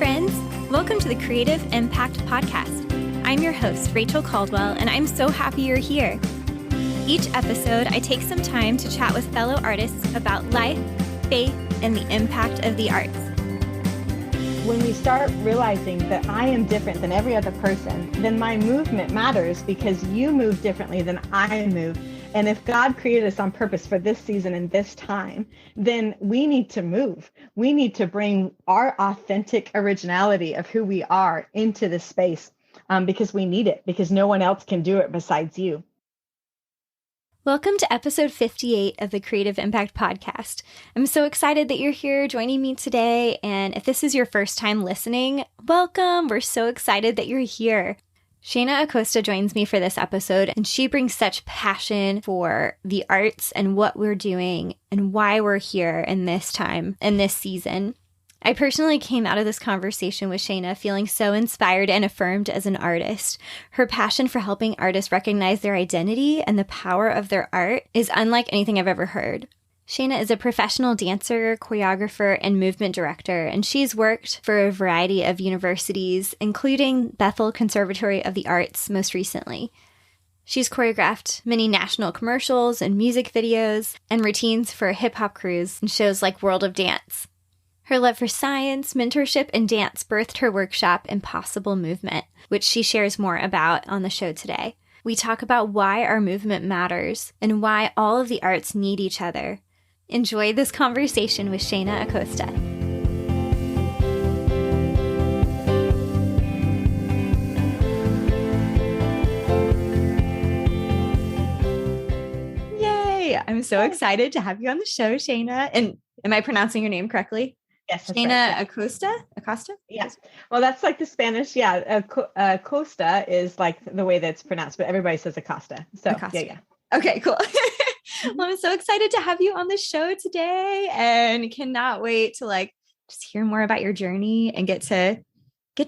friends. Welcome to the Creative Impact Podcast. I'm your host, Rachel Caldwell, and I'm so happy you're here. Each episode, I take some time to chat with fellow artists about life, faith, and the impact of the arts. When we start realizing that I am different than every other person, then my movement matters because you move differently than I move. And if God created us on purpose for this season and this time, then we need to move. We need to bring our authentic originality of who we are into this space because we need it, because no one else can do it besides you. Welcome to episode 58 of the Creative Impact Podcast. I'm so excited that you're here joining me today. And if this is your first time listening, welcome. We're so excited that you're here. Shayna Acosta joins me for this episode, and she brings such passion for the arts and what we're doing and why we're here in this time, in this season. I personally came out of this conversation with Shayna feeling so inspired and affirmed as an artist. Her passion for helping artists recognize their identity and the power of their art is unlike anything I've ever heard. Shayna is a professional dancer, choreographer, and movement director, and she's worked for a variety of universities, including Bethel Conservatory of the Arts most recently. She's choreographed many national commercials and music videos and routines for hip-hop crews and shows like World of Dance. Her love for science, mentorship, and dance birthed her workshop, Impossible Movement, which she shares more about on the show today. We talk about why our movement matters and why all of the arts need each other. Enjoy this conversation with Shayna Acosta. Yay! I'm so excited to have you on the show, Shayna. And am I pronouncing your name correctly? Yes, Shayna right. Acosta? Acosta? Yes. Well, that's like the Spanish. Yeah. Acosta is like the way that's pronounced, but everybody says Acosta. So Acosta. Yeah. Okay, cool. Well, I'm so excited to have you on the show today and cannot wait to just hear more about your journey and get to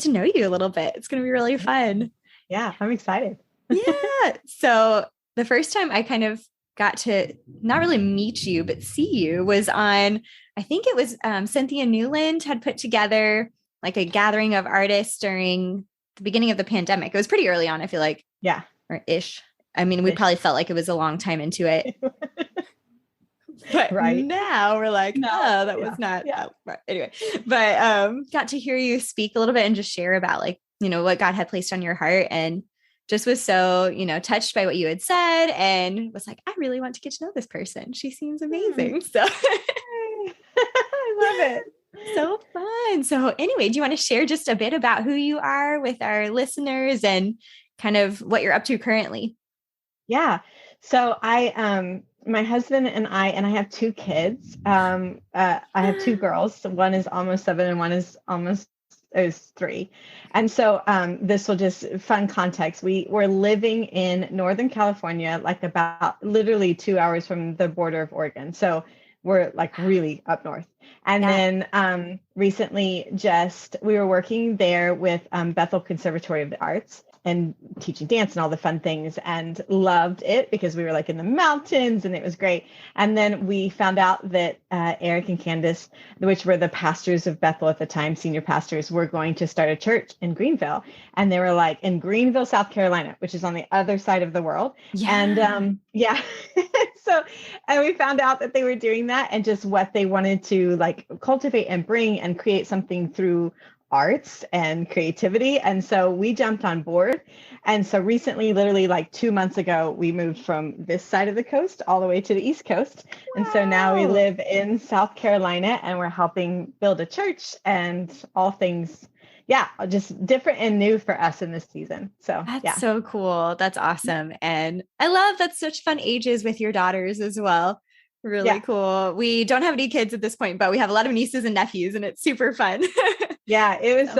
know you a little bit. It's going to be really fun. Yeah, I'm excited. Yeah. So the first time I kind of got to not really meet you, but see you was on, I think it was Cynthia Newland had put together like a gathering of artists during the beginning of the pandemic. It was pretty early on, I feel like. Yeah. Or ish. I mean, we probably felt like it was a long time into it. But right now we're like, no, that was not. Yeah. Right. Anyway, but got to hear you speak a little bit and just share about what God had placed on your heart, and just was so, touched by what you had said and was like, I really want to get to know this person. She seems amazing. So I love it. So fun. So anyway, do you want to share just a bit about who you are with our listeners and kind of what you're up to currently? Yeah. So my husband and I have two kids. I have two girls. One is almost 7 and one is 3. And so this will just fun context. We're living in Northern California, like about literally 2 hours from the border of Oregon. So we're like really up north. And then recently we were working there with Bethel Conservatory of the Arts and teaching dance and all the fun things, and loved it because we were like in the mountains and it was great. And then we found out that Eric and Candace, which were the pastors of Bethel at the time, senior pastors, were going to start a church in Greenville. And they were like in Greenville, South Carolina, which is on the other side of the world. Yeah. And and we found out that they were doing that and just what they wanted to like cultivate and bring and create something through arts and creativity. And so we jumped on board. And so recently, literally like 2 months ago, we moved from this side of the coast all the way to the East Coast. Wow. And so now we live in South Carolina and we're helping build a church and all things, just different and new for us in this season. So that's so cool. That's awesome. And I love that's such fun ages with your daughters as well. Really cool. We don't have any kids at this point, but we have a lot of nieces and nephews and it's super fun. Yeah, it was,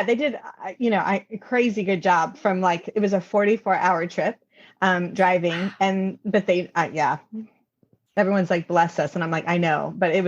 they did, a crazy good job from it was a 44-hour trip driving but they, everyone's like, bless us. And I'm like, I know, but they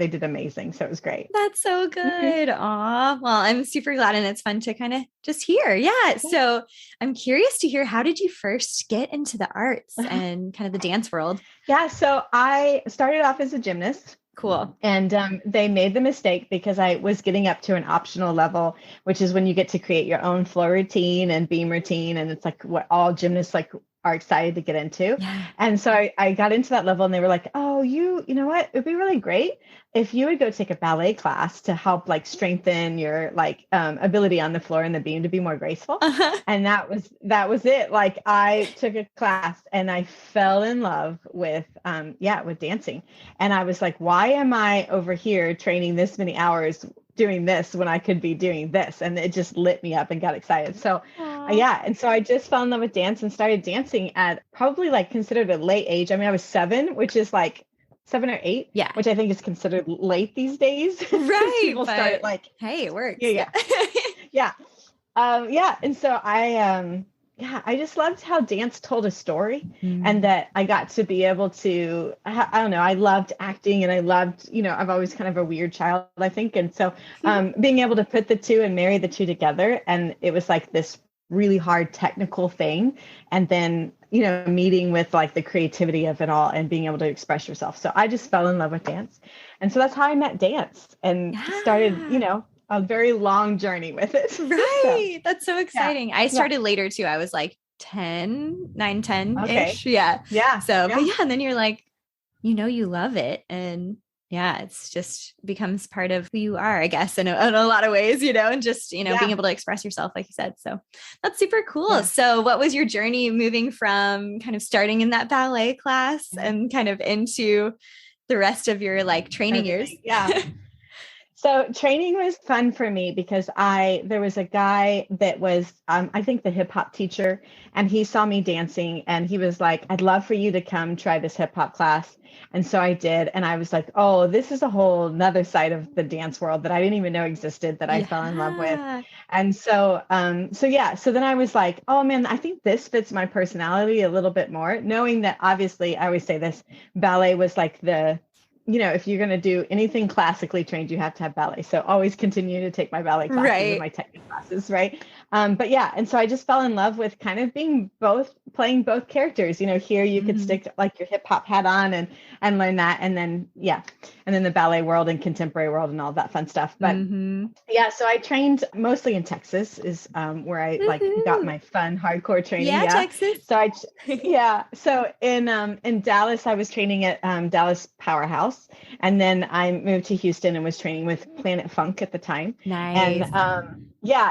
did amazing. So it was great. That's so good. Aw, well, I'm super glad. And it's fun to kind of just hear. Yeah. So I'm curious to hear, how did you first get into the arts and kind of the dance world? Yeah. So I started off as a gymnast. Cool. And they made the mistake because I was getting up to an optional level, which is when you get to create your own floor routine and beam routine. And it's like what all gymnasts like are excited to get into. Yeah. And so I got into that level and they were like, oh, you know what? It'd be really great if you would go take a ballet class to help like strengthen your like ability on the floor and the beam to be more graceful. Uh-huh. And that was it. Like I took a class and I fell in love with with dancing. And I was like, why am I over here training this many hours doing this when I could be doing this? And it just lit me up and got excited. So and so I just fell in love with dance and started dancing at probably like considered a late age. I mean, I was 7, which is like 7 or 8, Yeah. which I think is considered late these days. Right. People start like, hey, it works. Yeah. And so I just loved how dance told a story and that I got to be able to, I don't know, I loved acting and I loved, I've always kind of a weird child, I think. And so being able to put the two and marry the two together, and it was like this really hard technical thing. And then, meeting with like the creativity of it all and being able to express yourself. So I just fell in love with dance. And so that's how I met dance and started, a very long journey with it. Right. That's so exciting. I started later too. I was like 9, 10-ish. Yeah. Yeah. So, but and then you're like, you love it. And it's just becomes part of who you are, I guess, in a lot of ways, and just, being able to express yourself, like you said. So that's super cool. Yeah. So what was your journey moving from kind of starting in that ballet class and kind of into the rest of your like training years? Yeah. So training was fun for me because there was a guy that was, I think the hip hop teacher, and he saw me dancing and he was like, I'd love for you to come try this hip hop class. And so I did. And I was like, oh, this is a whole nother side of the dance world that I didn't even know existed that I fell in love with. And so then I was like, oh man, I think this fits my personality a little bit more, knowing that obviously I always say this, ballet was like if you're going to do anything classically trained, you have to have ballet. So always continue to take my ballet classes and my technique classes. Right. And so I just fell in love with kind of playing both characters, here you could stick like your hip hop hat on and learn that. And then, and then the ballet world and contemporary world and all that fun stuff. But so I trained mostly in Texas is where I like got my fun hardcore training. Yeah. Texas. So so in Dallas, I was training at Dallas Powerhouse. And then I moved to Houston and was training with Planet Funk at the time. Nice. And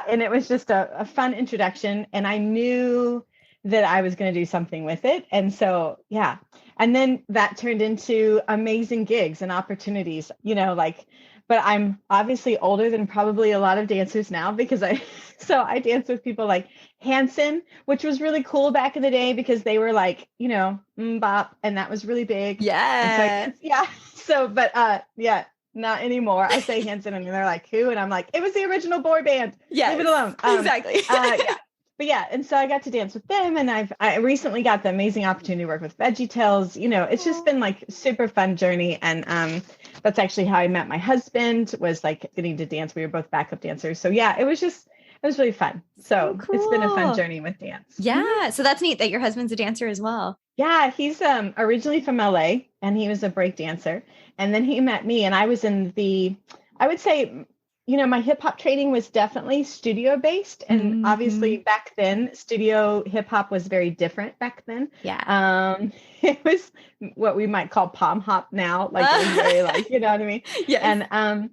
and it was just a fun introduction. And I knew that I was going to do something with it. And so, and then that turned into amazing gigs and opportunities, but I'm obviously older than probably a lot of dancers now because I dance with people like Hanson, which was really cool back in the day because they were like, bop, and that was really big. Yeah. Not anymore. I say Hanson and they're like, who? And I'm like, it was the original boy band. Yeah. Leave it alone. Exactly. And so I got to dance with them, and I recently got the amazing opportunity to work with VeggieTales. It's just been like super fun journey, and that's actually how I met my husband. Was like getting to dance. We were both backup dancers, so it was really fun. So cool. It's been a fun journey with dance. Yeah, so that's neat that your husband's a dancer as well. Yeah, he's originally from LA, and he was a break dancer, and then he met me, and I was in I would say, my hip hop training was definitely studio based. And obviously back then, studio hip hop was very different back then. Yeah. It was what we might call palm hop now. Like, it was very like, you know what I mean? Yes. And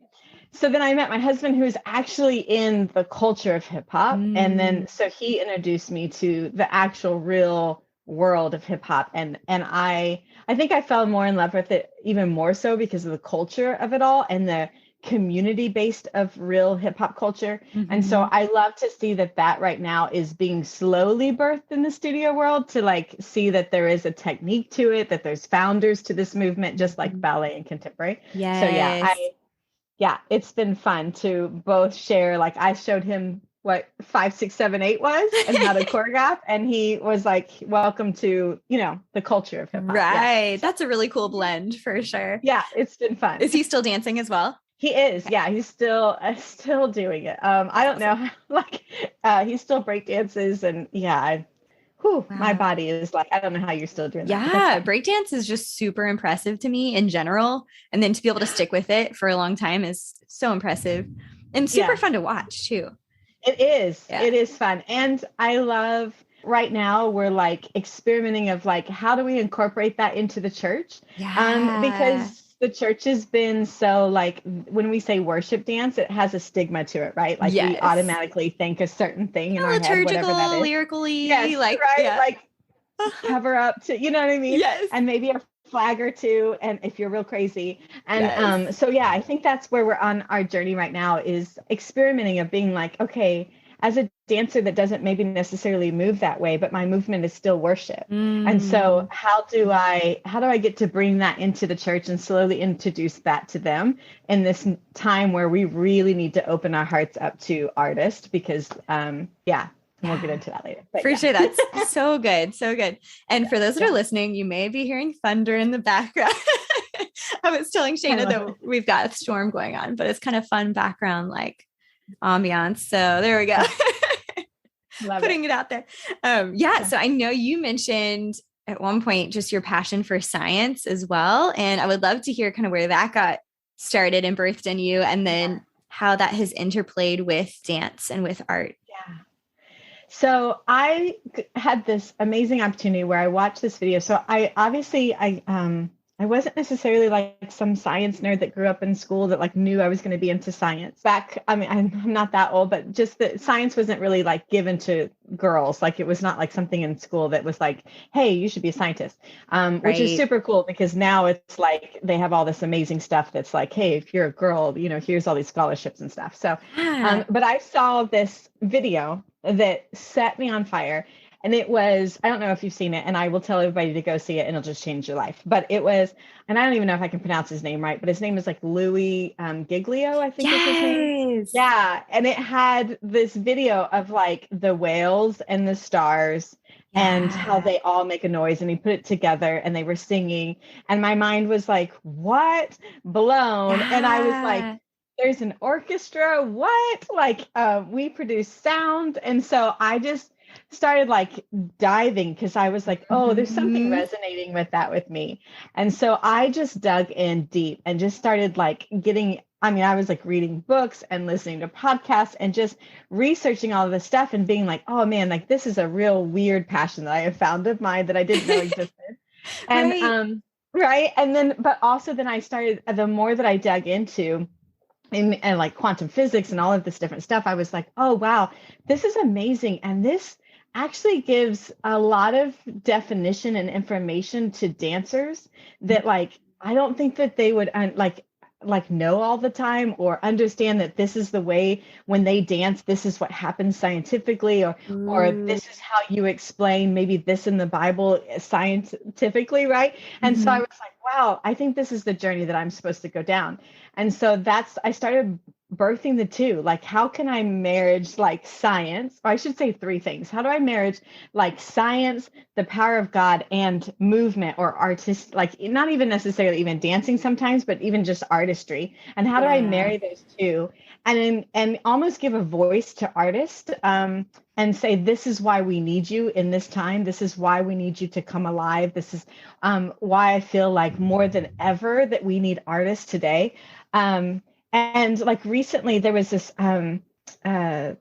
so then I met my husband, who is actually in the culture of hip hop. And then, so he introduced me to the actual real world of hip hop. And I think I fell more in love with it even more so because of the culture of it all and the community based of real hip hop culture. And so I love to see that right now is being slowly birthed in the studio world, to like see that there is a technique to it, that there's founders to this movement, just like ballet and contemporary. Yes. So it's been fun to both share. Like I showed him what 5, 6, 7, 8 was and how to choreograph. And he was like, welcome to, the culture of hip hop. Right. Yeah. That's a really cool blend for sure. Yeah. It's been fun. Is he still dancing as well? He is. Yeah. He's still doing it. I don't know. Like, he still break dances and whew, my Wow. body is like, I don't know how you're still doing that, but that's Yeah, fine. breakdance is just super impressive to me in general. And then to be able to stick with it for a long time is so impressive and super Yeah, fun to watch too. it is. Yeah. It is fun. And I love right now we're like experimenting of like how do we incorporate that into the church? Yeah. Because the church has been so like when we say worship dance, it has a stigma to it, right? Like we Yes. automatically think a certain thing in Kind our of head, whatever that liturgical, is. lyrically, Yes, like, right. yeah. Like cover up to, you know what I mean? Yes. And maybe a flag or two, and if you're real crazy. And Yes. so yeah, I think that's where we're on our journey right now is experimenting of being like, okay, as a dancer that doesn't maybe necessarily move that way, but my movement is still worship. And so Mm. how do I get to bring that into the church and slowly introduce that to them in this time where we really need to open our hearts up to artists because yeah, and we'll get Yeah. into that later. But For yeah. sure. That's so good. So good. And for those that are Yeah. listening, you may be hearing thunder in the background. I was telling I Shayna love that we've got a storm going on, but it's kind of fun background, like ambiance. So there we go. it. Love it. Putting it out there. Yeah. Yeah. So I know you mentioned at one point just your passion for science as well. And I would love to hear kind of where that got started and birthed in you, and then how that has interplayed with dance and with art. Yeah. So had this amazing opportunity where I watched this video. So I wasn't necessarily like some science nerd that grew up in school that like knew I was going to be into science. Back, I mean, I'm not that old, but just that science wasn't really like given to girls. Like it was not like something in school that was like, hey, you should be a scientist, which is Right. super cool because now it's like they have all this amazing stuff that's like, hey, if you're a girl, here's all these scholarships and stuff. So, Yeah. but I saw this video that set me on fire. And it was, I don't know if you've seen it, and I will tell everybody to go see it and it'll just change your life. But it was, and I don't even know if I can pronounce his name right, but his name is like Louis Giglio, I think is his name. Yes. Yeah. And it had this video of like the whales and the stars and how Yeah. they all make a noise. And he put it together and they were singing. And my mind was like, what? Blown. And I was like, Yeah. there's an orchestra. What? Like, we produce sound. And so I just started like diving because I was like, oh, there's something Mhm. resonating with that with me. And so I just dug in deep and just started like I was like reading books and listening to podcasts and just researching all of this stuff and being like, oh man, like this is a real weird passion that I have found of mine that I didn't know existed. And Right. right. And then, but also then I started, the more that I dug into and like quantum physics and all of this different stuff, I was like, oh, wow, this is amazing. And this actually gives a lot of definition and information to dancers that like, I don't think that they would like know all the time or understand that this is the way when they dance, this is what happens scientifically, or Ooh. this is how you explain maybe this in the Bible scientifically, right? And so I Mhm. was like, wow, I think this is the journey that I'm supposed to go down. And so I started birthing the two. Like, how can I marriage like science? Or I should say three things. How do I marriage like science, the power of God, and movement or artist, like not even necessarily even dancing sometimes, but even just artistry? And how do I Yeah. marry those two? And almost give a voice to artists, and say, this is why we need you in this time. This is why we need you to come alive. This is why I feel like more than ever that we need artists today. Um, and like recently, there was this uh,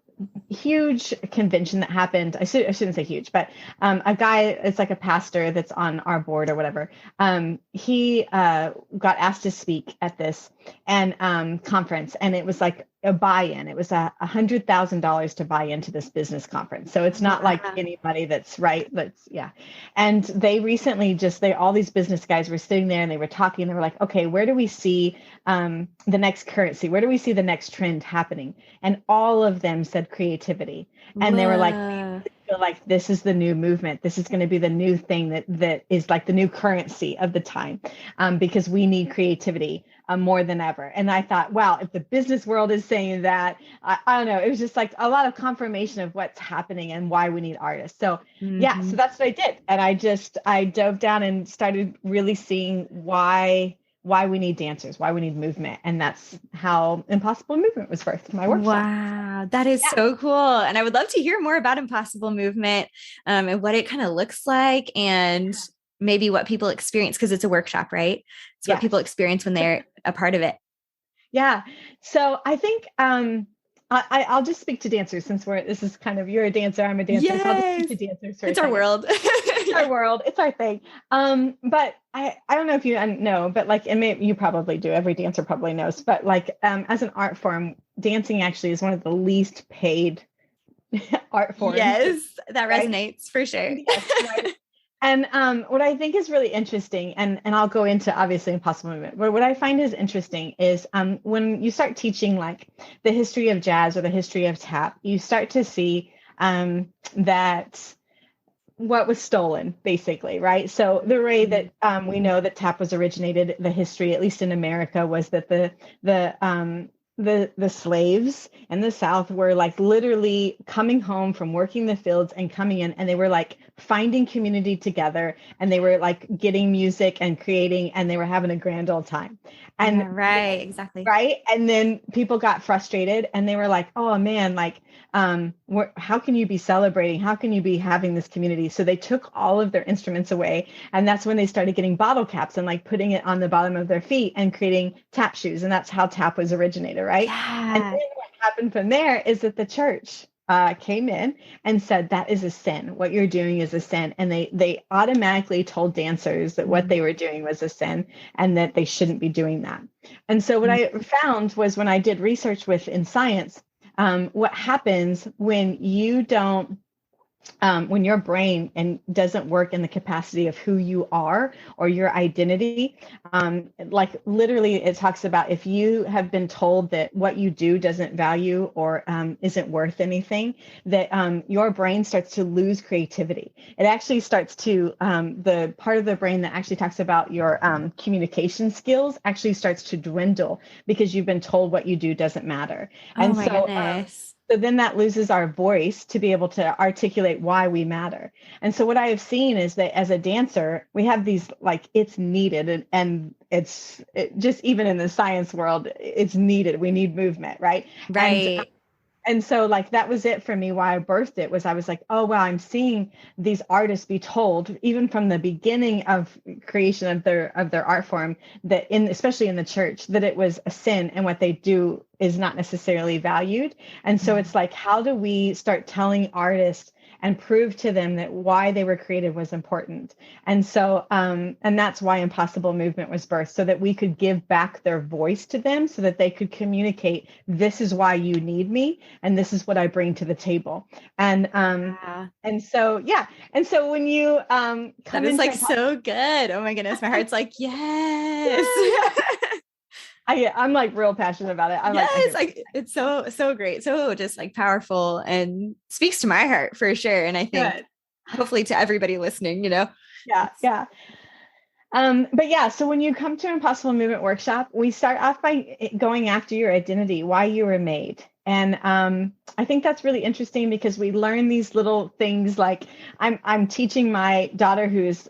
huge convention that happened. I shouldn't say huge, but a guy, it's like a pastor that's on our board or whatever. He got asked to speak at this and conference, and it was like a buy-in. It was $100,000 to buy into this business conference. So it's not like Wow. anybody that's right. That's yeah. And they recently all these business guys were sitting there and they were talking. They were like, okay, where do we see the next currency? Where do we see the next trend happening? And all of them said creativity. And they were like, we Whoa. really feel like this is the new movement. This is going to be the new thing that is like the new currency of the time, because we need creativity more than ever. And I thought, wow, if the business world is saying that, I don't know, it was just like a lot of confirmation of what's happening and why we need artists. So yeah, so Mhm. that's what I did. And I dove down and started really seeing why we need dancers, why we need movement. And that's how Impossible Movement was birthed, my workshop. Wow, that is Yeah. so cool. And I would love to hear more about Impossible Movement, and what it kind of looks like, and maybe what people experience, because it's a workshop, right? It's what people Yes. experience when they're a part of it. Yeah. So I think I'll just speak to dancers since this is kind of, you're a dancer, I'm a dancer. So I'll just speak Yes, to dancers for a it's our second. world. It's our Yeah. world. It's our thing. But I don't know if you know, but like, and maybe you probably do. Every dancer probably knows, but like, as an art form, dancing actually is one of the least paid art forms, Yes, that right? resonates for sure. Yes, right. And what I think is really interesting, and I'll go into obviously Impossible Movement, but what I find is interesting is when you start teaching like the history of jazz or the history of tap, you start to see that what was stolen, basically, right? So the way that we know that tap was originated, the history, at least in America, was that the slaves in the South were like literally coming home from working the fields and coming in, and they were like finding community together, and they were like getting music and creating, and they were having a grand old time. Yeah, And right, exactly. right, and then people got frustrated, and they were like, oh man, like how can you be celebrating, how can you be having this community? So they took all of their instruments away, and that's when they started getting bottle caps and like putting it on the bottom of their feet and creating tap shoes, and that's how tap was originated, right? And then Yeah. what happened from there is that the church came in and said that is a sin, what you're doing is a sin, and they automatically told dancers that what they were doing was a sin and that they shouldn't be doing that. And so what I found was, when I did research in science, what happens when you don't when your brain and doesn't work in the capacity of who you are or your identity, like literally it talks about, if you have been told that what you do doesn't value or isn't worth anything, that your brain starts to lose creativity. It actually starts to, the part of the brain that actually talks about your communication skills actually starts to dwindle, because you've been told what you do doesn't matter. Oh And my goodness. so then that loses our voice to be able to articulate why we matter. And so what I have seen is that as a dancer, we have these, like, it's needed, and just even in the science world, it's needed. We need movement, right? Right. And so like that was it for me. Why I birthed it was, I was like, oh wow, I'm seeing these artists be told, even from the beginning of creation of their art form, that especially in the church, that it was a sin and what they do is not necessarily valued. And so it's like, how do we start telling artists and prove to them that why they were created was important? And so and that's why Impossible Movement was birthed, so that we could give back their voice to them, so that they could communicate, this is why you need me, and this is what I bring to the table. And Yeah. and so yeah, and so when you That come is into like so good. Oh my goodness. My heart's like, yes. yeah, I'm like real passionate about it. I'm like, I Yes. get Like it's so, so great. So just like powerful, and speaks to my heart for sure. And I think good. hopefully to everybody listening, Yeah, yeah. But yeah, so when you come to Impossible Movement Workshop, we start off by going after your identity, why you were made. And I think that's really interesting, because we learn these little things. Like I'm teaching my daughter, who is,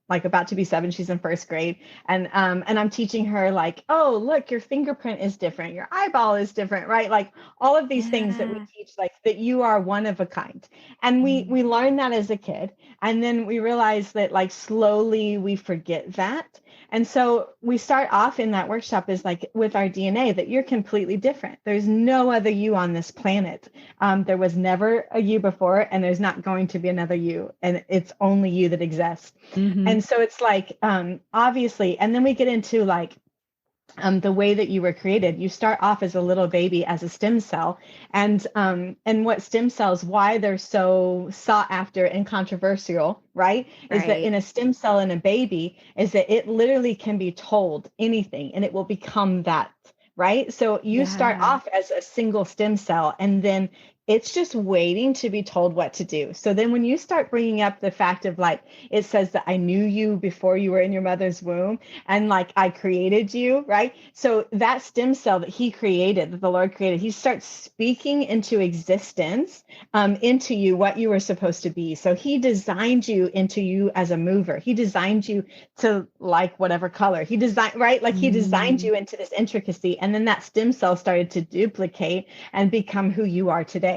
like about to be 7, she's in first grade. And I'm teaching her, like, oh, look, your fingerprint is different, your eyeball is different, right? Like all of these things that we Yeah. teach, like that you are one of a kind. And we learn that as a kid. And then we realize that, like, slowly we forget that. And so we start off in that workshop is like with our DNA, that you're completely different. There's no other you on this planet. There was never a you before, and there's not going to be another you. And it's only you that exists. Mm-hmm. And so it's like, obviously, and then we get into like, the way that you were created. You start off as a little baby, as a stem cell, and what stem cells, why they're so sought after and controversial, right? Is that in Right. a stem cell in a baby, is that it literally can be told anything and it will become that. Right. So you start Yeah. off as a single stem cell, and then It's just waiting to be told what to do. So then when you start bringing up the fact of like, it says that I knew you before you were in your mother's womb and like I created you, right? So that stem cell that he created, that the Lord created, he starts speaking into existence, into you what you were supposed to be. So he designed you into you as a mover. He designed you to like whatever color he designed, right? Like he designed you into this intricacy. And then that stem cell started to duplicate and become who you are today.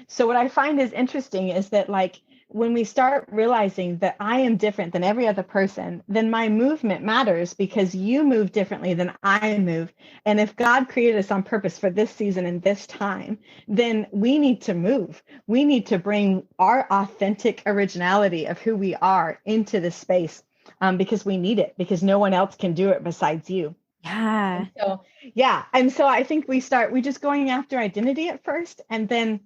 So what I find is interesting is that like when we start realizing that I am different than every other person, then my movement matters because you move differently than I move. And if God created us on purpose for this season and this time, then we need to move. We need to bring our authentic originality of who we are into this space, because we need it, because no one else can do it besides you. Yeah. And so, yeah. And so I think we just going after identity at first. And then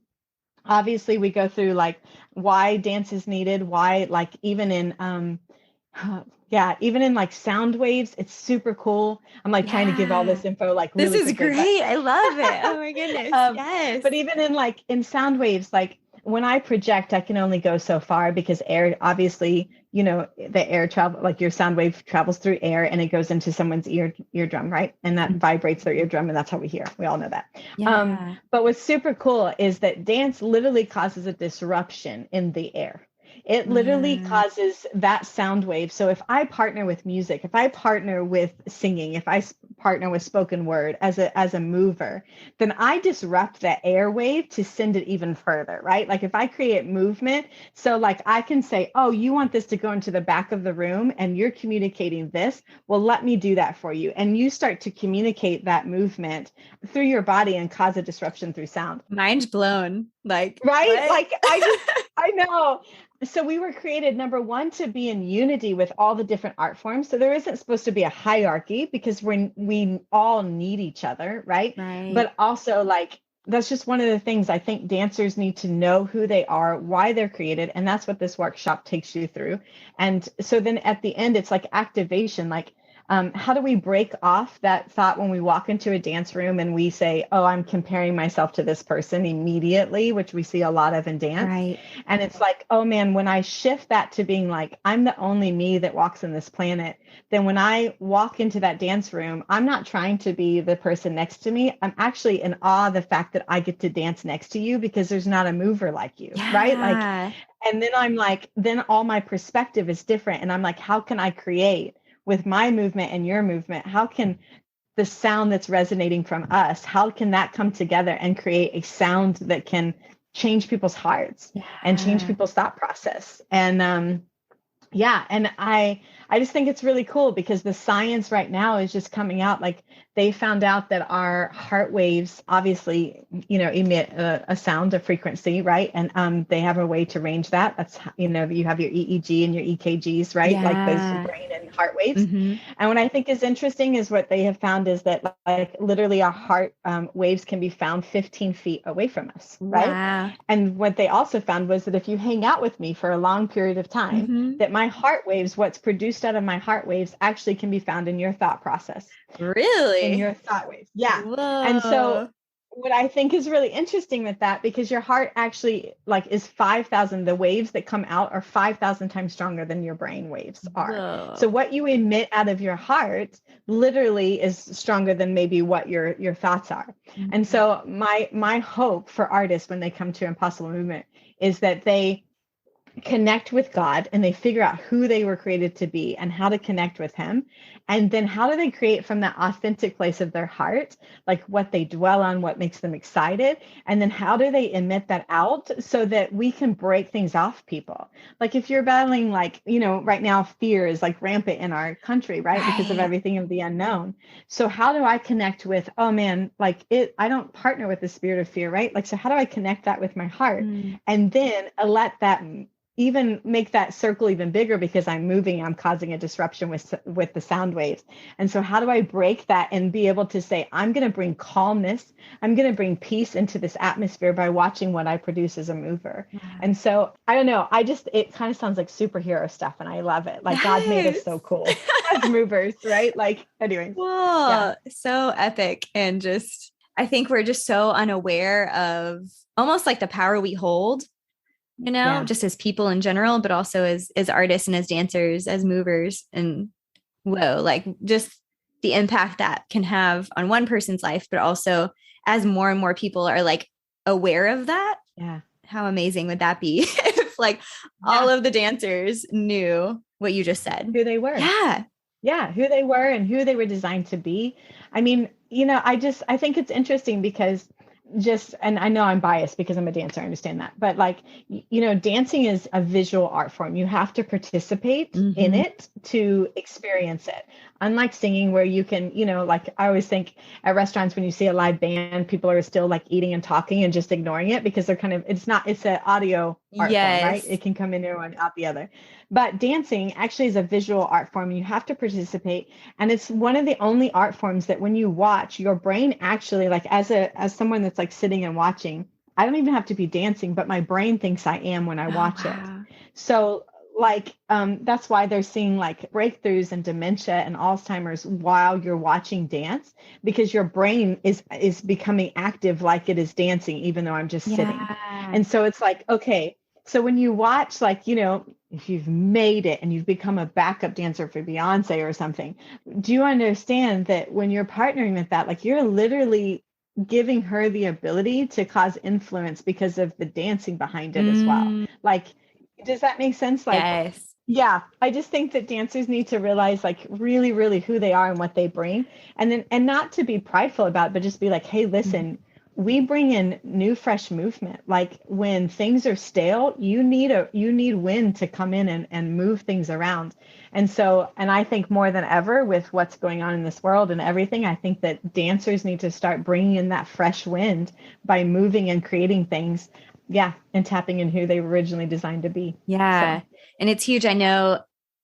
obviously we go through like why dance is needed, why like even in, even in like sound waves, it's super cool. I'm like trying to give all this info like really This is quickly, great. I love it. Oh my goodness. Yes. But even in like in sound waves, like when I project, I can only go so far because air, obviously, you know, the air travel, like your sound wave travels through air and it goes into someone's eardrum, right? And that vibrates their eardrum, and that's how we hear. We all know that. Yeah. But what's super cool is that dance literally causes a disruption in the air. It literally causes that sound wave. So if I partner with music, if I partner with singing, if I partner with spoken word as a mover, then I disrupt that air wave to send it even further, right? Like if I create movement, so like I can say, oh, you want this to go into the back of the room and you're communicating this. Well, let me do that for you. And you start to communicate that movement through your body and cause a disruption through sound. Mind blown. Like, right? what? Like I know. So we were created, number one, to be in unity with all the different art forms. So there isn't supposed to be a hierarchy because we all need each other, right? But also like, that's just one of the things I think dancers need to know who they are, why they're created. And that's what this workshop takes you through. And so then at the end, it's like activation, like, how do we break off that thought when we walk into a dance room and we say, oh, I'm comparing myself to this person immediately, which we see a lot of in dance. Right. And it's like, oh man, when I shift that to being like, I'm the only me that walks in this planet, then when I walk into that dance room, I'm not trying to be the person next to me. I'm actually in awe of the fact that I get to dance next to you because there's not a mover like you, right? Like, and then I'm like, then all my perspective is different. And I'm like, how can I create with my movement and your movement? How can the sound that's resonating from us, how can that come together and create a sound that can change people's hearts and change people's thought process? And and I just think it's really cool because the science right now is just coming out. Like they found out that our heart waves obviously, you know, emit a sound, a frequency, right? And they have a way to range that. That's, you know, you have your EEG and your EKGs, right? Like those brain and heart waves. And what I think is interesting is what they have found is that like literally our heart waves can be found 15 feet away from us, right? And what they also found was that if you hang out with me for a long period of time, that my heart waves, what's produced out of my heart waves actually can be found in your thought process. Really? In your thought waves. Yeah. Whoa. And so what I think is really interesting with that, because your heart actually like is 5,000, the waves that come out are 5,000 times stronger than your brain waves are. Whoa. So what you emit out of your heart literally is stronger than maybe what your thoughts are. And so my hope for artists when they come to Impossible Movement is that they connect with God and they figure out who they were created to be and how to connect with him. And then how do they create from that authentic place of their heart, like what they dwell on, what makes them excited. And then how do they emit that out so that we can break things off people? Like if you're battling, like, you know, right now, fear is like rampant in our country, right? Because of everything of the unknown. So how do I connect with, oh man, like I don't partner with the spirit of fear, right? Like, so how do I connect that with my heart? And then let that even make that circle even bigger because I'm moving, I'm causing a disruption with the sound waves. And so how do I break that and be able to say, I'm going to bring calmness, I'm going to bring peace into this atmosphere by watching what I produce as a mover. And so I don't know, it kind of sounds like superhero stuff and I love it. Like God made us so cool as movers, right? Like anyways. Whoa, so epic and just I think we're just so unaware of almost like the power we hold, Yeah. just as people in general, but also as artists and as dancers, as movers. And whoa, like just the impact that can have on one person's life, but also as more and more people are like aware of that. Yeah. How amazing would that be if like all of the dancers knew what you just said? Who they were. Yeah. Yeah, who they were and who they were designed to be. I mean, I think it's interesting because and I know I'm biased because I'm a dancer, I understand that. But like, dancing is a visual art form. You have to participate in it to experience it. Unlike singing where you can, like I always think at restaurants when you see a live band, people are still like eating and talking and just ignoring it because they're it's an audio art form, right? It can come in one out the other. But dancing actually is a visual art form. You have to participate. And it's one of the only art forms that when you watch, your brain actually, like as someone that's like sitting and watching, I don't even have to be dancing, but my brain thinks I am when I watch it. So like, that's why they're seeing like breakthroughs in dementia and Alzheimer's while you're watching dance, because your brain is becoming active like it is dancing, even though I'm just sitting. And so it's like, okay, so when you watch, like, if you've made it and you've become a backup dancer for Beyonce or something, do you understand that when you're partnering with that, like you're literally giving her the ability to cause influence because of the dancing behind it as well? Like, does that make sense? Like, yes. Yeah, I just think that dancers need to realize like really, really who they are and what they bring. And not to be prideful about it, but just be like, hey, listen, we bring in new, fresh movement. Like when things are stale, you need wind to come in and move things around. And I think more than ever with what's going on in this world and everything, I think that dancers need to start bringing in that fresh wind by moving and creating things. Yeah. And tapping in who they were originally designed to be. Yeah. So. And it's huge. I know,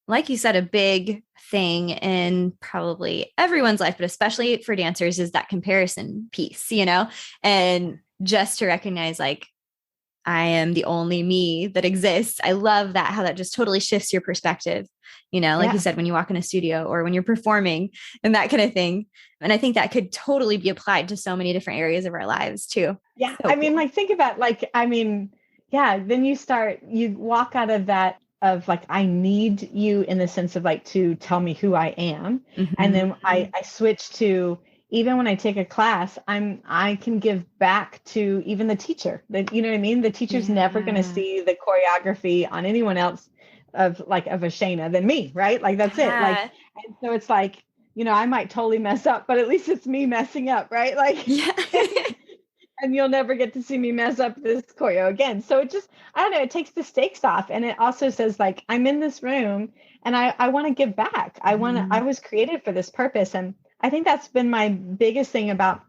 like you said, a big thing in probably everyone's life, but especially for dancers, is that comparison piece, and just to recognize like, I am the only me that exists. I love that, how that just totally shifts your perspective, like you said, when you walk in a studio or when you're performing and that kind of thing. And I think that could totally be applied to so many different areas of our lives too. Yeah. So cool. Like think about then you walk out of that of like, I need you in the sense of like, to tell me who I am. And then I switch to, even when I take a class, I can give back to even the teacher. You know what I mean? The teacher's never going to see the choreography on anyone else of a Shayna than me, right? Like that's it. Like, and so it's like, I might totally mess up, but at least it's me messing up, right? Like, and you'll never get to see me mess up this choreo again. So it just, I don't know, it takes the stakes off. And it also says like, I'm in this room and I want to give back. I was created for this purpose. And I think that's been my biggest thing about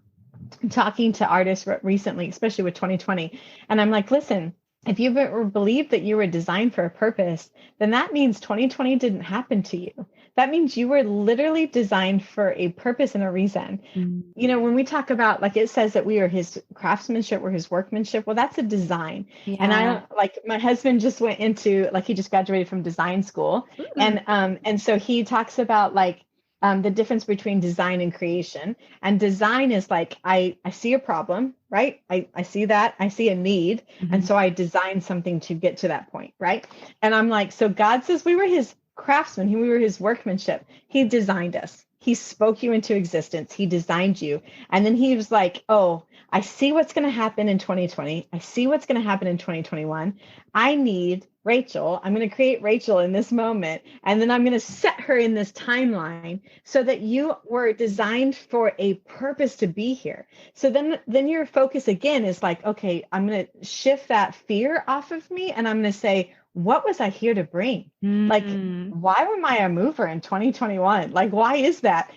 talking to artists recently, especially with 2020. And I'm like, listen, if you've ever believed that you were designed for a purpose, then that means 2020 didn't happen to you. That means you were literally designed for a purpose and a reason. When we talk about, like, it says that we are his craftsmanship, we're his workmanship. Well, that's a design. And my husband just went into, like, he just graduated from design school. And so he talks about like, the difference between design and creation. And design is like, I see a problem, right? I see that, I see a need. And so I design something to get to that point, right? And I'm like, so God says we were his craftsmen, we were his workmanship. He designed us. He spoke you into existence. He designed you. And then he was like, oh, I see what's going to happen in 2020. I see what's going to happen in 2021. I need Rachel. I'm going to create Rachel in this moment. And then I'm going to set her in this timeline so that you were designed for a purpose to be here. So then your focus again is like, okay, I'm going to shift that fear off of me. And I'm going to say, what was I here to bring? Like, why am I a mover in 2021? Like, why is that?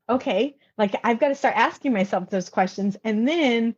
Okay. Like, I've got to start asking myself those questions. And then,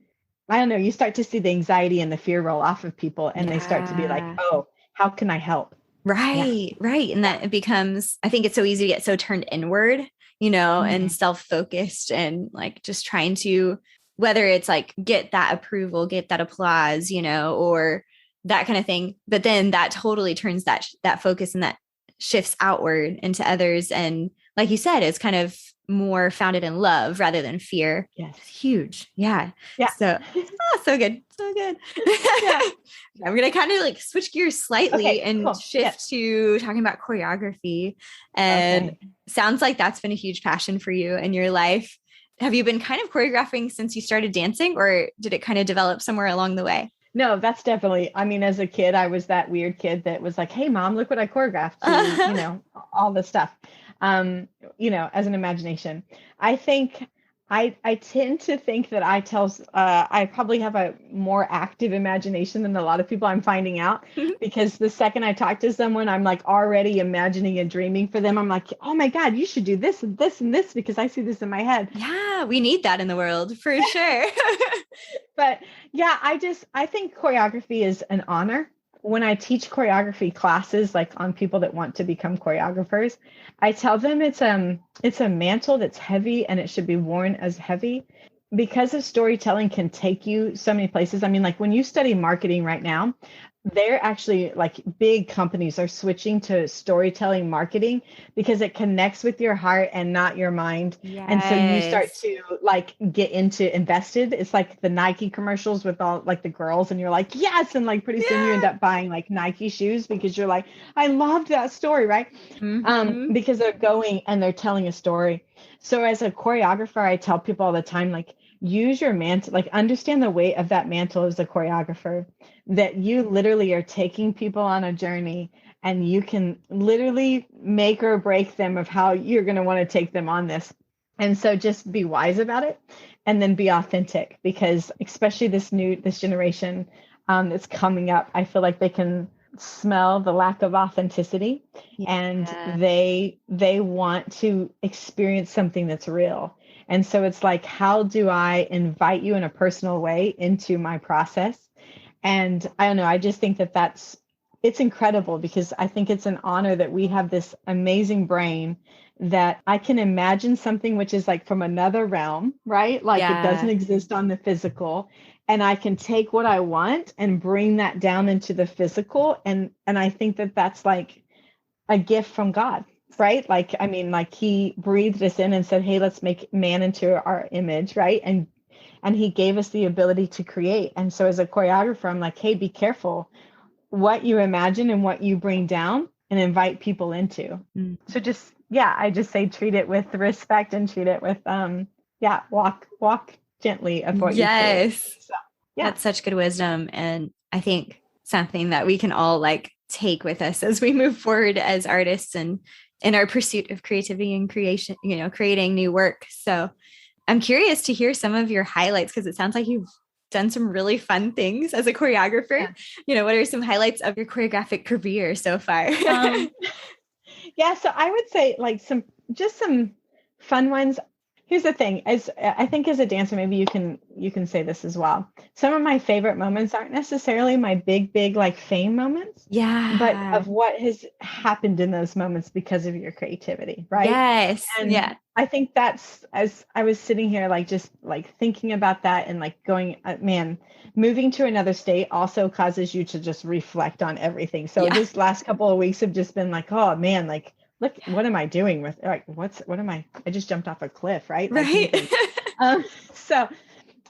I don't know, you start to see the anxiety and the fear roll off of people and they start to be like, oh, how can I help? Right. And that it becomes, I think it's so easy to get so turned inward, and self-focused and like just trying to, whether it's like get that approval, get that applause, or that kind of thing. But then that totally turns that focus and that shifts outward into others. And like you said, it's kind of more founded in love rather than fear. Yes. It's huge. Yeah. Yeah. So, so good. So good. Yeah. I'm going to kind of like switch gears slightly Okay, and cool. shift Yes. to talking about choreography. And Okay. sounds like that's been a huge passion for you in your life. Have you been kind of choreographing since you started dancing, or did it kind of develop somewhere along the way? No, that's definitely, I mean, as a kid, I was that weird kid that was like, hey, mom, look what I choreographed to, all this stuff, as an imagination. I think I tend to think that I probably have a more active imagination than a lot of people, I'm finding out, because the second I talk to someone, I'm like already imagining and dreaming for them. I'm like, oh my God, you should do this and this and this because I see this in my head. Yeah, we need that in the world for sure. But yeah, I think choreography is an honor. When I teach choreography classes, like on people that want to become choreographers, I tell them it's a mantle that's heavy and it should be worn as heavy, because of storytelling can take you so many places. I mean, like when you study marketing right now, they're actually like big companies are switching to storytelling marketing because it connects with your heart and not your mind. Yes. And so you start to like get into invested. It's like the Nike commercials with all like the girls, and you're like, yes. And like pretty soon you end up buying like Nike shoes because you're like, I loved that story, right? Because they're going and they're telling a story. So as a choreographer, I tell people all the time, like, use your mantle, like understand the weight of that mantle as a choreographer, that you literally are taking people on a journey and you can literally make or break them of how you're going to want to take them on this. And so just be wise about it and then be authentic, because especially this generation that's coming up, I feel like they can smell the lack of authenticity. Yeah. And they want to experience something that's real. And so it's like, how do I invite you in a personal way into my process? And I don't know, I just think that it's incredible, because I think it's an honor that we have this amazing brain that I can imagine something which is like from another realm, right? Like it doesn't exist on the physical. And I can take what I want and bring that down into the physical. And I think that that's like a gift from God, right? Like, I mean, like he breathed us in and said, hey, let's make man into our image, right? And he gave us the ability to create. And so as a choreographer, I'm like, hey, be careful what you imagine and what you bring down and invite people into. So just, I just say treat it with respect and treat it with, walk gently of what you create. So, that's such good wisdom. And I think something that we can all like take with us as we move forward as artists and in our pursuit of creativity and creation, creating new work. So I'm curious to hear some of your highlights, because it sounds like you've done some really fun things as a choreographer. What are some highlights of your choreographic career so far? So I would say like some fun ones. Here's the thing, as I think as a dancer, maybe you can say this as well. Some of my favorite moments aren't necessarily my big like fame moments, but of what has happened in those moments because of your creativity, right? Yes. And I think that's, as I was sitting here, like just like thinking about that and like going, man, moving to another state also causes you to just reflect on everything. So this last couple of weeks have just been like, oh man, like, look, what am I doing with, like, I just jumped off a cliff, right? Right. So,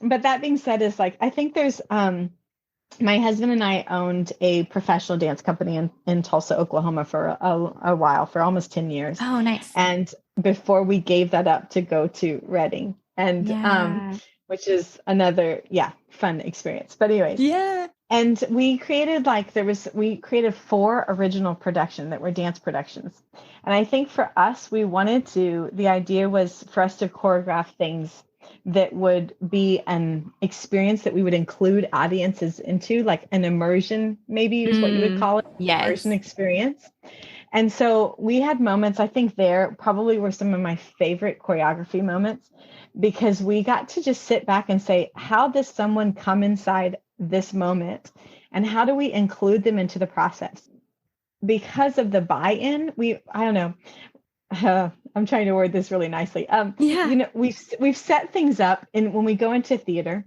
but that being said, is like, I think there's, my husband and I owned a professional dance company in Tulsa, Oklahoma for a while, for almost 10 years. Oh, nice. And before we gave that up to go to Reading, and which is another, fun experience. But anyways, and we created we created 4 original productions that were dance productions. And I think for us, the idea was for us to choreograph things that would be an experience that we would include audiences into, like an immersion, maybe is what you would call it. Immersion experience. And so we had moments, I think there probably were some of my favorite choreography moments, because we got to just sit back and say, how does someone come inside this moment and how do we include them into the process? Because of the buy-in, I don't know, I'm trying to word this really nicely. We've set things up, and when we go into theater,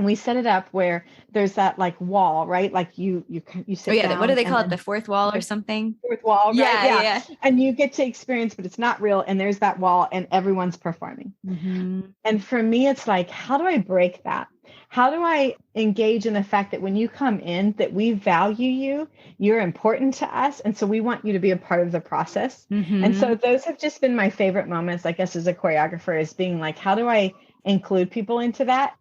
And we set it up where there's that like wall, right? Like you Oh sit yeah. What do down they and call it? The then fourth wall or the something? fourth wall, right? Yeah. Yeah. Yeah. And you get to experience, but it's not real. And there's that wall and everyone's performing. Mm-hmm. And for me, it's like, how do I break that? How do I engage in the fact that when you come in, that we value you, you're important to us. And so we want you to be a part of the process. And Mm-hmm. so those have just been my favorite moments, I guess, as a choreographer, is being like, how do I include people into that?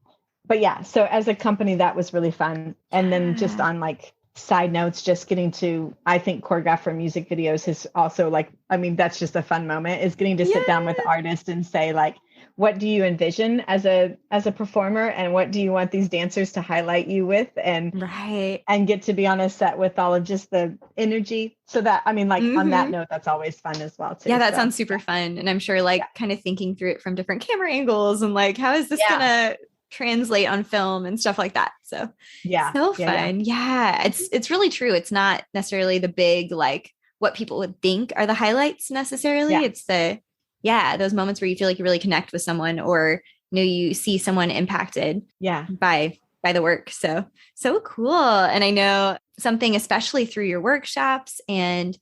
But yeah, so as a company, that was really fun. And then just Yeah. on like side notes, just getting to, I think choreographer music videos is also like, I mean, that's just a fun moment, is getting to sit down with Yeah. the artist and say like, what do you envision as a performer, and what do you want these dancers to highlight you with, Right. and get to be on a set with all of just the energy. So that, I mean, like on that Mm-hmm. note, that's always fun as well too. Yeah, that So sounds super fun. And I'm sure like kind of thinking through it from different camera angles and like, how is this yeah, gonna translate on film and stuff like that. So yeah, so yeah, yeah, fun. Yeah. It's really true. It's not necessarily the big like what people would think are the highlights necessarily. yeah, It's the those moments where you feel like you really connect with someone or you see someone impacted yeah. by the work. So so cool. And I know something especially through your workshops and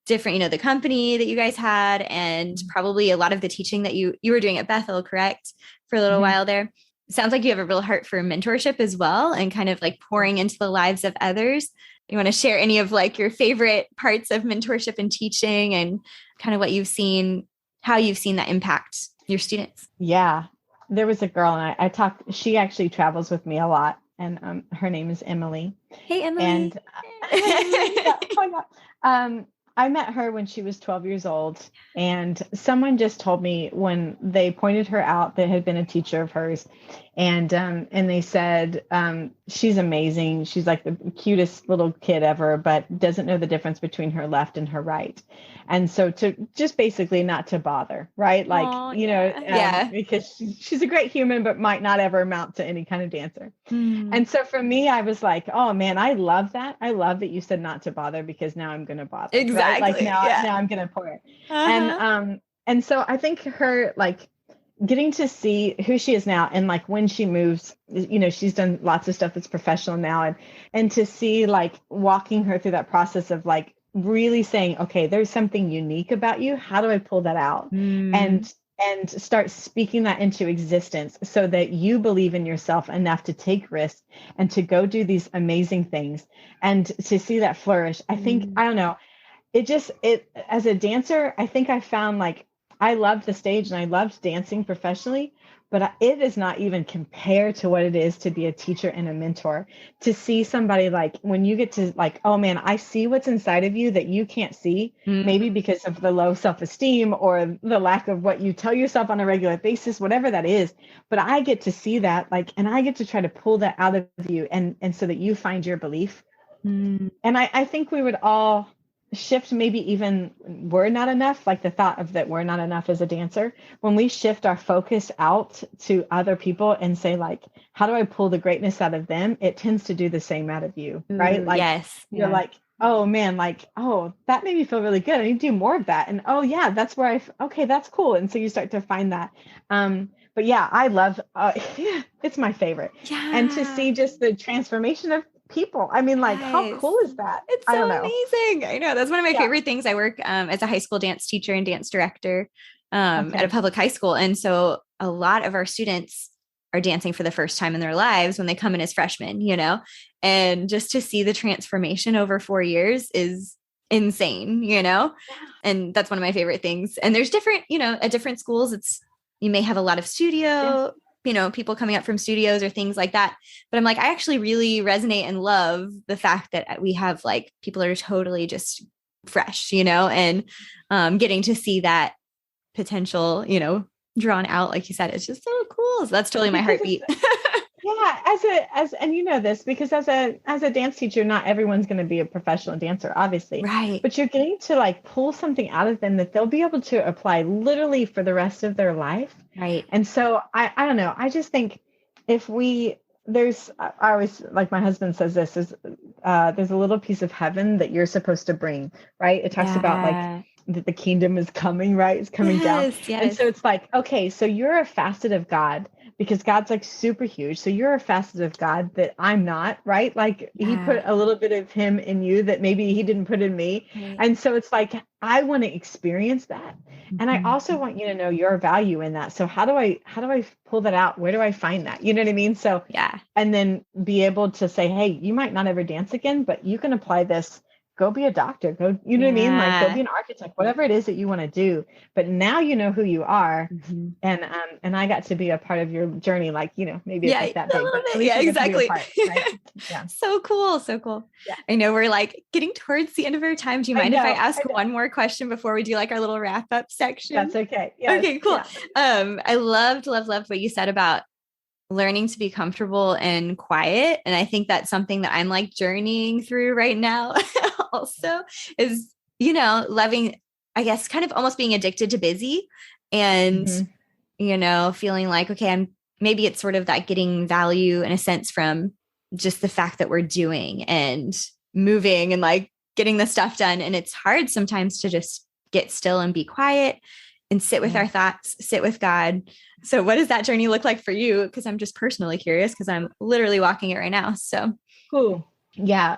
different, the company that you guys had and probably a lot of the teaching that you were doing at Bethel, correct? For a little Mhm. while there. Sounds like you have a real heart for mentorship as well and kind of like pouring into the lives of others. You want to share any of like your favorite parts of mentorship and teaching and kind of what you've seen, how you've seen that impact your students? Yeah, there was a girl, and I talked, she actually travels with me a lot, and her name is Emily. Hey, Emily. And hi, Emily. Yeah, oh my God. I met her when she was 12 years old, and someone just told me when they pointed her out that had been a teacher of hers, and they said she's amazing. She's like the cutest little kid ever, but doesn't know the difference between her left and her right. And so to just basically not to bother, right? Like, Oh, yeah. Yeah. because she's a great human, but might not ever amount to any kind of dancer. Mm, And so for me, I was like, oh man, I love that. I love that you said not to bother, because now I'm going to bother, right? Like exactly. now Yeah. I'm going to pour it. Uh-huh. And so I think her like getting to see who she is now, and like when she moves, she's done lots of stuff that's professional now, and to see like walking her through that process of like really saying, okay, there's something unique about you. How do I pull that out? Mm, And start speaking that into existence so that you believe in yourself enough to take risks and to go do these amazing things and to see that flourish. I think, mm, I don't know, it as a dancer, I think I found like I loved the stage and I loved dancing professionally, but it is not even compared to what it is to be a teacher and a mentor. To see somebody like when you get to like, oh man, I see what's inside of you that you can't see, maybe mm, because of the low self-esteem or the lack of what you tell yourself on a regular basis, whatever that is. But I get to see that, like, and I get to try to pull that out of you, and so that you find your belief. mm. And I think we would all shift, maybe even we're not enough, like the thought of that we're not enough as a dancer. When we shift our focus out to other people and say, like, how do I pull the greatness out of them? It tends to do the same out of you, right? Ooh, Like yes. you're Yeah. like, oh man, like, oh, that made me feel really good. I need to do more of that. And oh yeah, that's where okay, that's cool. And so you start to find that. But yeah, I love, it's my favorite. And to Yeah. see just the transformation of people. I mean, like, how Yes. cool is that? It's I don't so know. amazing. I know that's one of my Yeah. favorite things. I work as a high school dance teacher and dance director at a Okay. public high school. And so a lot of our students are dancing for the first time in their lives when they come in as freshmen, and just to see the transformation over 4 years is insane, and that's one of my favorite things. And there's different, at different schools, you may have a lot of Yeah. studio, people coming up from studios or things like that. But I'm like, I actually really resonate and love the fact that we have like people that are totally just fresh, and getting to see that potential, drawn out, like you said, it's just so cool. So that's totally my Because it's heartbeat. yeah, and you know this, because as a dance teacher, not everyone's going to be a professional dancer, obviously, Right. but you're getting to like pull something out of them that they'll be able to apply literally for the rest of their life. Right. And so I don't know. I just think if we there's I always, like my husband says this is there's a little piece of heaven that you're supposed to bring, right? It talks about like Yeah. that the kingdom is coming, right? It's coming down. Yes. And Yes. so it's like, okay, so you're a facet of God because God's like super huge. So you're a facet of God that I'm not, right? Like he put a little bit of him in you that maybe he didn't put in me. Right. And so it's like, I want to experience that. And I also want you to know your value in that. So how do I pull that out? Where do I find that? You know what I mean? So, Yeah. and then be able to say, hey, you might not ever dance again, but you can apply this. Go be a doctor, go, you know what I mean? Like go be an architect, whatever it is that you want to do. But now you know who you are. And I got to be a part of your journey. Like, you know, maybe it's like that big, but at least I get to be a part, right? Yeah. So cool. So cool. Yeah. I know we're like getting towards the end of our time. Do you mind if I ask one more question before we do like our little wrap up section? That's okay. Yes. Okay, cool. Yeah. I loved what you said about learning to be comfortable and quiet. And I think that's something that I'm like journeying through right now also is, you know, loving, I guess, kind of almost being addicted to busy and, you know, feeling like, okay, maybe it's sort of that getting value in a sense from just the fact that we're doing and moving and like getting the stuff done. And it's hard sometimes to just get still and be quiet and sit with our thoughts, sit with God. So what does that journey look like for you? Because I'm just personally curious because I'm literally walking it right now. So cool. Yeah.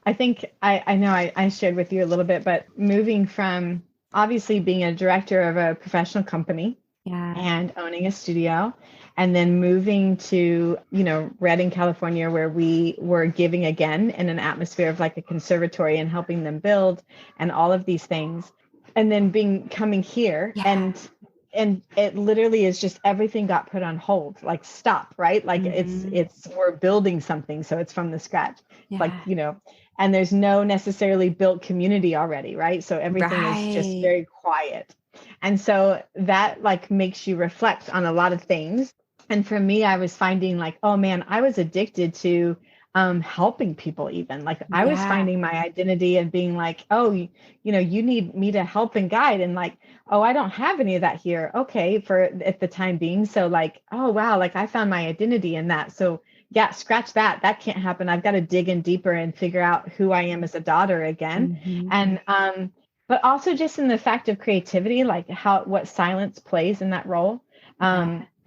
I think I know I shared with you a little bit, but moving from obviously being a director of a professional company and owning a studio, and then moving to, you know, Redding, California, where we were giving again in an atmosphere of like a conservatory and helping them build and all of these things. And then coming here and it literally is just everything got put on hold, like stop, right? Like it's we're building something. So it's from the scratch, like, you know, and there's no necessarily built community already, right? So everything is just very quiet. And so that like makes you reflect on a lot of things. And for me, I was finding like, oh man, I was addicted to helping people even like I was finding my identity and being like, oh, you know, you need me to help and guide. And like, oh, I don't have any of that here. Okay. For at the time being. So like, oh, wow. Like I found my identity in that. So yeah, scratch that. That can't happen. I've got to dig in deeper and figure out who I am as a daughter again. And, but also just in the fact of creativity, like what silence plays in that role.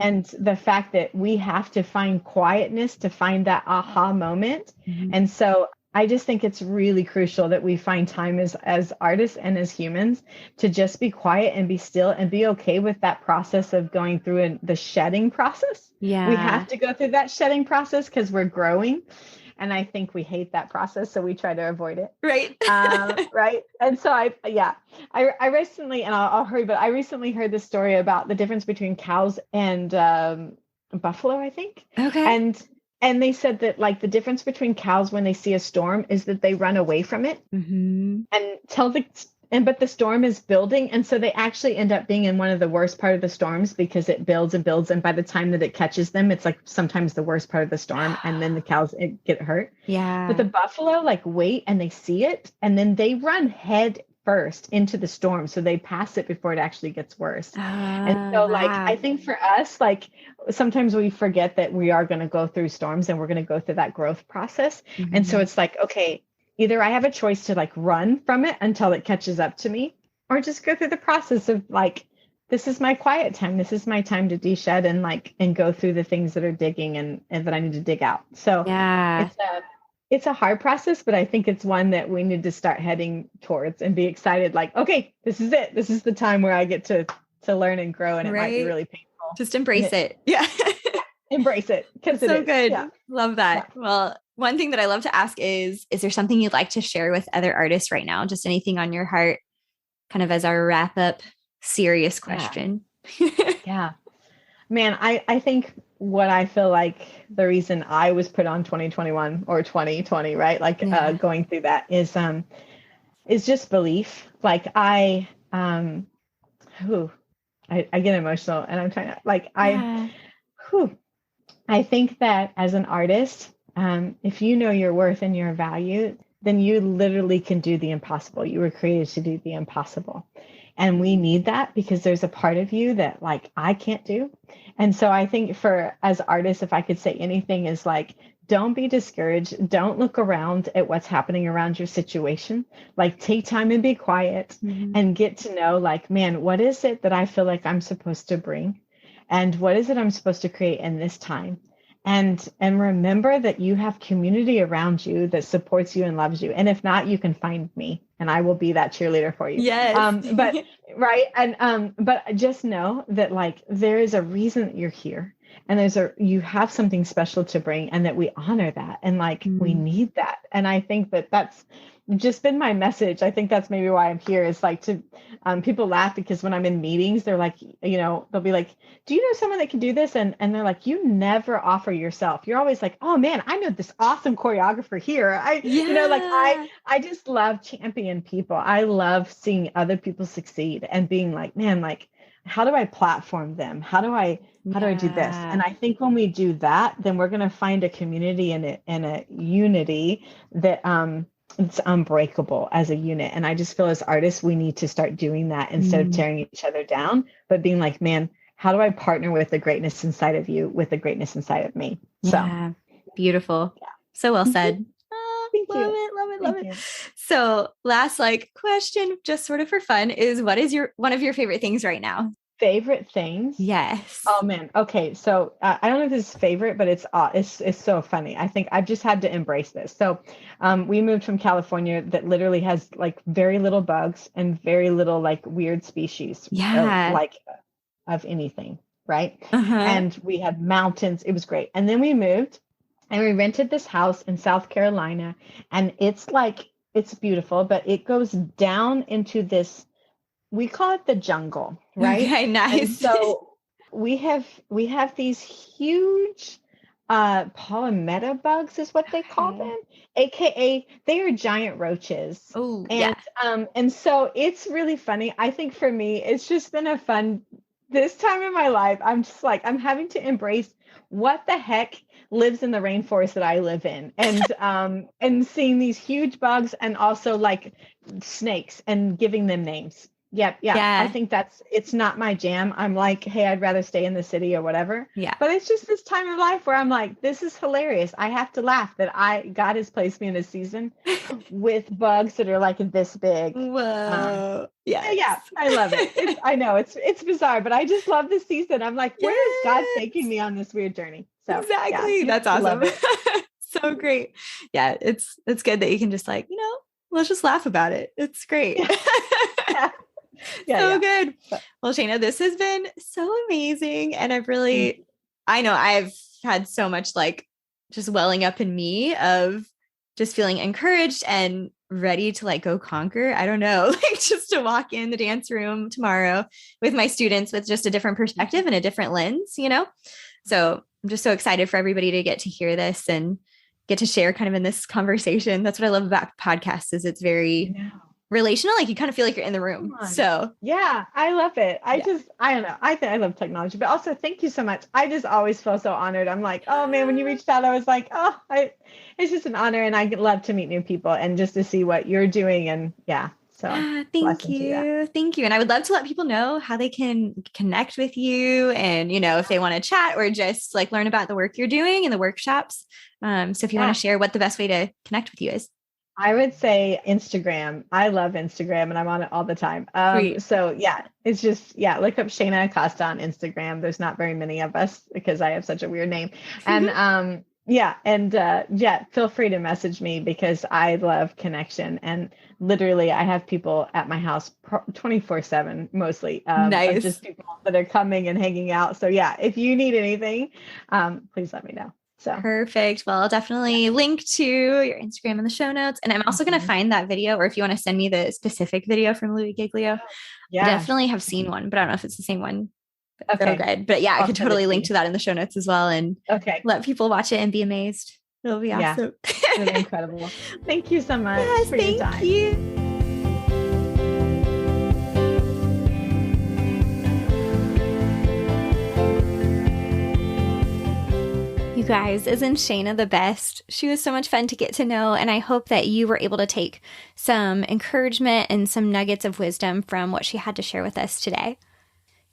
And the fact that we have to find quietness to find that aha moment. And so I just think it's really crucial that we find time as artists and as humans to just be quiet and be still and be okay with that process of going through the shedding process. Yeah. We have to go through that shedding process because we're growing. And I think we hate that process, so we try to avoid it. Right. Right. And so I recently, and I'll hurry, but I recently heard this story about the difference between cows and buffalo, I think. Okay. And they said that like the difference between cows when they see a storm is that they run away from it but the storm is building. And so they actually end up being in one of the worst part of the storms because it builds and builds. And by the time that it catches them, it's like sometimes the worst part of the storm. And then the cows get hurt. Yeah. But the buffalo like wait and they see it and then they run head first into the storm. So they pass it before it actually gets worse. And so like, I think for us, like sometimes we forget that we are going to go through storms and we're going to go through that growth process. And so it's like, okay, either I have a choice to like run from it until it catches up to me, or just go through the process of like, this is my quiet time. This is my time to de-shed and go through the things that are digging and that I need to dig out. So it's a hard process, but I think it's one that we need to start heading towards and be excited. Like, okay, this is it. This is the time where I get to learn and grow, and it might be really painful. Just embrace it. Yeah. Embrace it. Because so good. Yeah. Love that. Yeah. Well, one thing that I love to ask is there something you'd like to share with other artists right now? Just anything on your heart, kind of as our wrap up serious question. Yeah. Man, I think what I feel like the reason I was put on 2021 or 2020, right? Like going through that is just belief. Like I get emotional and I'm trying to like, I think that as an artist, if you know your worth and your value, then you literally can do the impossible. You were created to do the impossible. And we need that because there's a part of you that like, I can't do. And so I think as artists, if I could say anything is like, don't be discouraged. Don't look around at what's happening around your situation. Like take time and be quiet and get to know like, man, what is it that I feel like I'm supposed to bring? And what is it I'm supposed to create in this time? And remember that you have community around you that supports you and loves you. And if not, you can find me and I will be that cheerleader for you. Yes. But right. And but just know that like there is a reason that you're here, and you have something special to bring, and that we honor that, and like we need that. And I think that that's just been my message. I think that's maybe why I'm here, is like to people laugh because when I'm in meetings, they're like, they'll be like, do you know someone that can do this? And they're like, you never offer yourself. You're always like, oh man, I know this awesome choreographer here. I just love champion people. I love seeing other people succeed and being like, man, like, how do I platform them? How do I do this? And I think when we do that, then we're going to find a community and a unity that it's unbreakable as a unit. And I just feel as artists, we need to start doing that instead of tearing each other down, but being like, man, how do I partner with the greatness inside of you with the greatness inside of me? Yeah. Beautiful. Yeah. So well said. Love it. So last question, just sort of for fun, is what is one of your favorite things right now? Favorite things? Yes. Oh man. Okay. So I don't know if this is favorite, but it's so funny. I think I've just had to embrace this. So we moved from California that literally has like very little bugs and very little like weird species of anything. Right. And we had mountains. It was great. And then we moved and we rented this house in South Carolina, and it's beautiful, but it goes down into this, we call it the jungle, right? Okay, nice. And so we have these huge palmetto bugs is what they call them, aka they are giant roaches. Oh, and so it's really funny. I think for me, it's just been a fun this time in my life. I'm just like, I'm having to embrace what the heck lives in the rainforest that I live in, and seeing these huge bugs and also like snakes and giving them names. Yeah. I think it's not my jam. I'm like, hey, I'd rather stay in the city or whatever. Yeah. But it's just this time of life where I'm like, this is hilarious. I have to laugh that God has placed me in a season with bugs that are like this big. Whoa. Yeah. I love it. I know it's bizarre, but I just love this season. I'm like, where is God taking me on this weird journey? So exactly. That's awesome. So great. Yeah. It's good that you can just like, let's just laugh about it. It's great. Good. Well, Shayna, this has been so amazing. And I know I've had so much like just welling up in me of just feeling encouraged and ready to like go conquer. I don't know, like just to walk in the dance room tomorrow with my students with just a different perspective and a different lens, So I'm just so excited for everybody to get to hear this and get to share kind of in this conversation. That's what I love about podcasts, is it's very relational. Like you kind of feel like you're in the room. So yeah, I love it. I don't know. I love technology, but also thank you so much. I just always feel so honored. I'm like, oh man, when you reached out, I was like, it's just an honor. And I love to meet new people and just to see what you're doing. And so thank you. Thank you. And I would love to let people know how they can connect with you and, if they want to chat or just like learn about the work you're doing in the workshops. So if you want to share what the best way to connect with you is. I would say Instagram. I love Instagram and I'm on it all the time. So it's just, look up Shayna Acosta on Instagram. There's not very many of us because I have such a weird name. And feel free to message me because I love connection. And literally I have people at my house 24/7, mostly nice. Just people that are coming and hanging out. So if you need anything, please let me know. So perfect. Well, I'll definitely link to your Instagram in the show notes. And I'm also going to find that video, or if you want to send me the specific video from Louis Giglio. I definitely have seen one, but I don't know if it's the same one. Okay. Good. But I could totally link to that in the show notes as well and let people watch it and be amazed. It'll be awesome. It'll be incredible. Thank you so much for your time. Thank you. You guys, isn't Shayna the best? She was so much fun to get to know, and I hope that you were able to take some encouragement and some nuggets of wisdom from what she had to share with us today.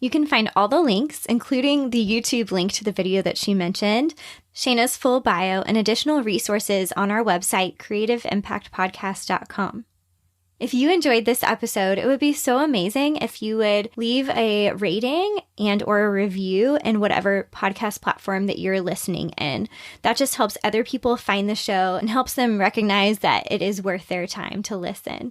You can find all the links, including the YouTube link to the video that she mentioned, Shayna's full bio, and additional resources on our website, creativeimpactpodcast.com. If you enjoyed this episode, it would be so amazing if you would leave a rating and or a review in whatever podcast platform that you're listening in. That just helps other people find the show and helps them recognize that it is worth their time to listen.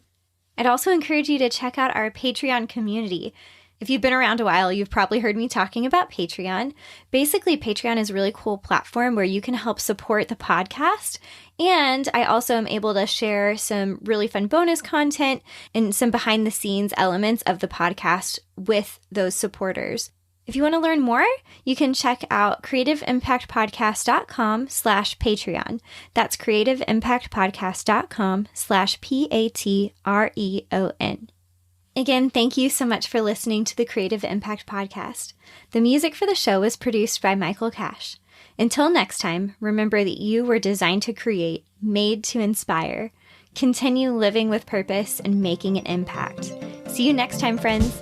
I'd also encourage you to check out our Patreon community. If you've been around a while, you've probably heard me talking about Patreon. Basically, Patreon is a really cool platform where you can help support the podcast. And I also am able to share some really fun bonus content and some behind the scenes elements of the podcast with those supporters. If you want to learn more, you can check out creativeimpactpodcast.com/Patreon. That's creativeimpactpodcast.com/Patreon. Again, thank you so much for listening to the Creative Impact Podcast. The music for the show was produced by Michael Cash. Until next time, remember that you were designed to create, made to inspire. Continue living with purpose and making an impact. See you next time, friends.